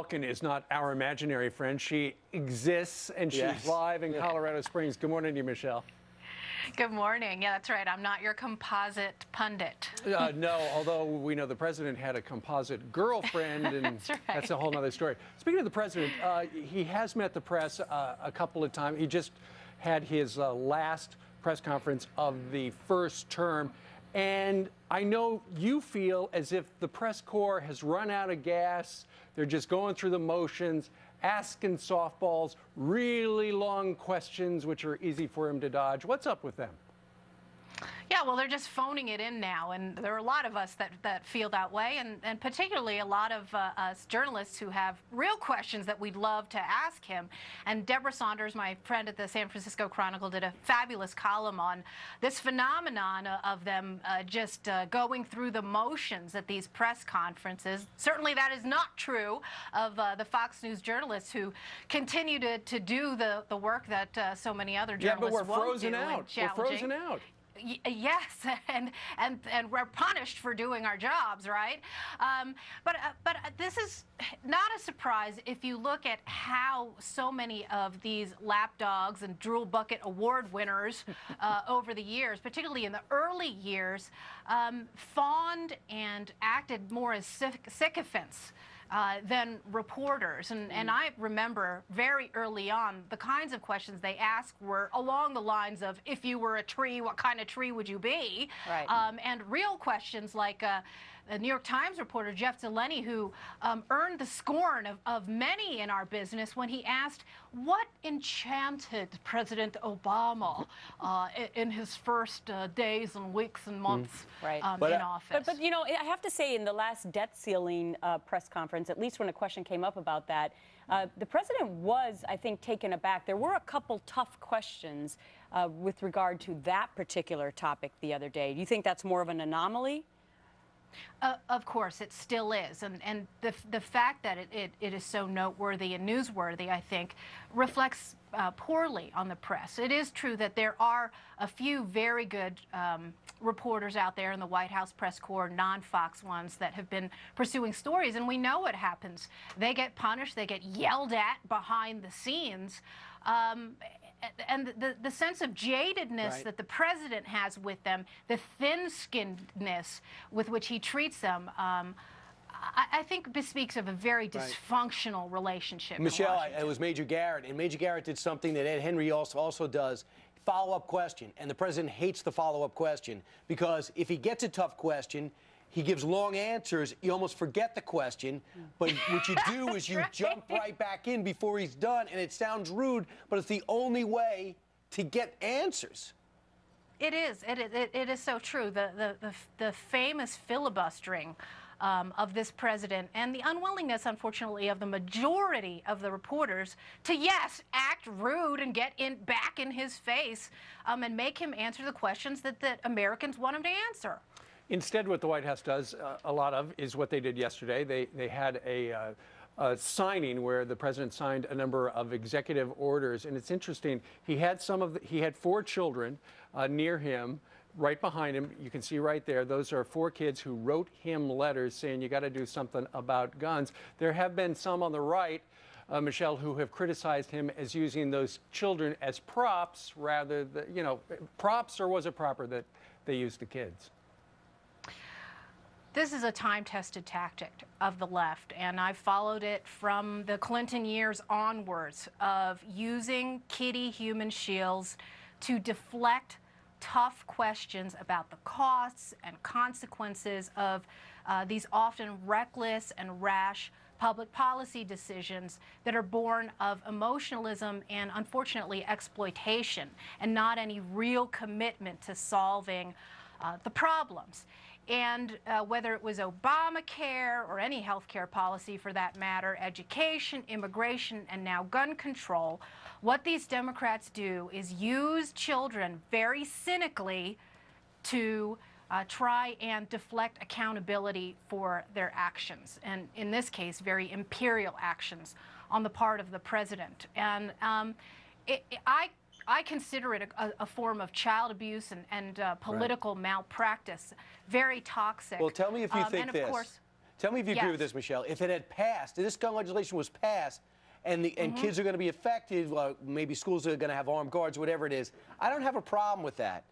Malkin is not our imaginary friend. She exists, and she's live in Colorado Springs. Good morning to you, Michelle. Good morning. Yeah, that's right. I'm not your composite pundit. No, although we know the president had a composite girlfriend, and that's right. That's a whole other story. Speaking of the president, he has met the press a couple of times. He just had his last press conference of the first term. And I know you feel as if the press corps has run out of gas. They're just going through the motions, asking softballs, really long questions, which are easy for him to dodge. What's up with them? Yeah, well, they're just phoning it in now, and there are a lot of us that feel that way, and particularly a lot of us journalists who have real questions that we'd love to ask him. And Deborah Saunders, my friend at the San Francisco Chronicle, did a fabulous column on this phenomenon of them just going through the motions at these press conferences. Certainly that is not true of the Fox News journalists who continue to do the work that so many other journalists won't do. Yeah, but we're frozen out. We're frozen out. Yes, and we're punished for doing our jobs, right? But this is not a surprise if you look at how so many of these lapdogs and drool bucket award winners over the years, particularly in the early years, fawned and acted more as sycophants than reporters. And I remember very early on the kinds of questions they asked were along the lines of, if you were a tree, what kind of tree would you be? Right. And real questions like a New York Times reporter, Jeff Delaney, who earned the scorn of many in our business when he asked what enchanted President Obama in his first days and weeks and months in office. But, you know, I have to say, in the last debt ceiling press conference, at least when a question came up about that, the president was, I think, taken aback. There were a couple tough questions with regard to that particular topic the other day. Do you think that's more of an anomaly? Of course, it still is, and the fact that it is so noteworthy and newsworthy, I think, reflects poorly on the press. It is true that there are a few very good reporters out there in the White House press corps, non-Fox ones, that have been pursuing stories, and we know what happens. They get punished, they get yelled at behind the scenes. And the sense of jadedness that the president has with them, the thin-skinnedness with which he treats them, I think bespeaks of a very dysfunctional relationship. Michelle, it was Major Garrett, and Major Garrett did something that Ed Henry also does. Follow-up question, and the president hates the follow-up question, because if he gets a tough question, he gives long answers. You almost forget the question, but what you do is you jump right back in before he's done, and it sounds rude, but it's the only way to get answers. It is. It is so true. The famous filibustering of this president and the unwillingness, unfortunately, of the majority of the reporters to, yes, act rude and get back in his face and make him answer the questions that Americans want him to answer. Instead, what the White House does a lot of is what they did yesterday. They had a signing where the president signed a number of executive orders, and it's interesting. He had he had 4 children near him, right behind him. You can see right there. Those are 4 kids who wrote him letters saying you got to do something about guns. There have been some on the right, Michelle, who have criticized him as using those children as props rather than, you know, props, or was it proper that they used the kids? This is a time-tested tactic of the left, and I've followed it from the Clinton years onwards, of using kiddie human shields to deflect tough questions about the costs and consequences of these often reckless and rash public policy decisions that are born of emotionalism and, unfortunately, exploitation, and not any real commitment to solving the problems. And whether it was Obamacare or any health care policy for that matter, education, immigration, and now gun control, what these Democrats do is use children very cynically to try and deflect accountability for their actions, and in this case, very imperial actions on the part of the president. And I consider it a form of child abuse and political malpractice, very toxic. Well, tell me if you think and of this. Course, Tell me if you agree Yes. with this, Michelle. If it had passed, if this gun legislation was passed, and kids are going to be affected, maybe schools are going to have armed guards, whatever it is, I don't have a problem with that.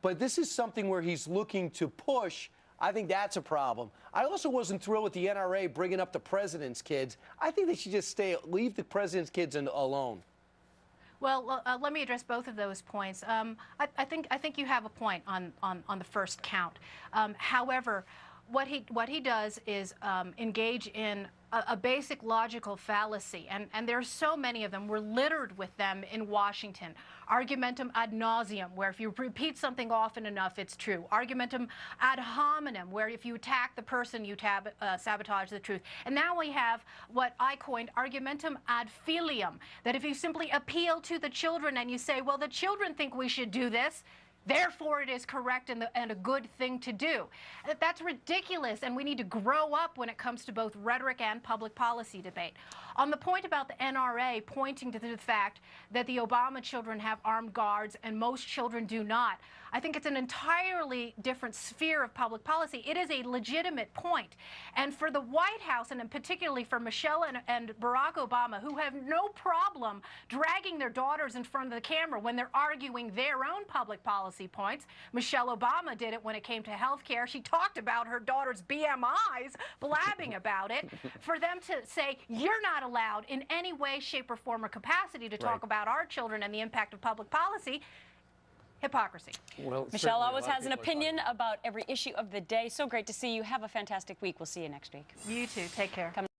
But this is something where he's looking to push. I think that's a problem. I also wasn't thrilled with the NRA bringing up the president's kids. I think they should just leave the president's kids alone. Well, let me address both of those points. I think you have a point on the first count. However, what he does is engage in a basic logical fallacy, and there are so many of them. We're littered with them in Washington. Argumentum ad nauseum, where if you repeat something often enough, it's true. Argumentum ad hominem, where if you attack the person, you sabotage the truth. And now we have what I coined argumentum ad filium, that if you simply appeal to the children and you say, well, the children think we should do this, therefore, it is correct and a good thing to do. That's ridiculous, and we need to grow up when it comes to both rhetoric and public policy debate. On the point about the NRA pointing to the fact that the Obama children have armed guards and most children do not, I think it's an entirely different sphere of public policy. It is a legitimate point. And for the White House, and particularly for Michelle and Barack Obama, who have no problem dragging their daughters in front of the camera when they're arguing their own public policy points. Michelle Obama did it when it came to health care. She talked about her daughter's BMIs, blabbing about it. For them to say, you're not allowed in any way, shape, or form or capacity to talk about our children and the impact of public policy, hypocrisy. Well, Michelle always has an opinion about every issue of the day. So great to see you. Have a fantastic week. We'll see you next week. You too. Take care.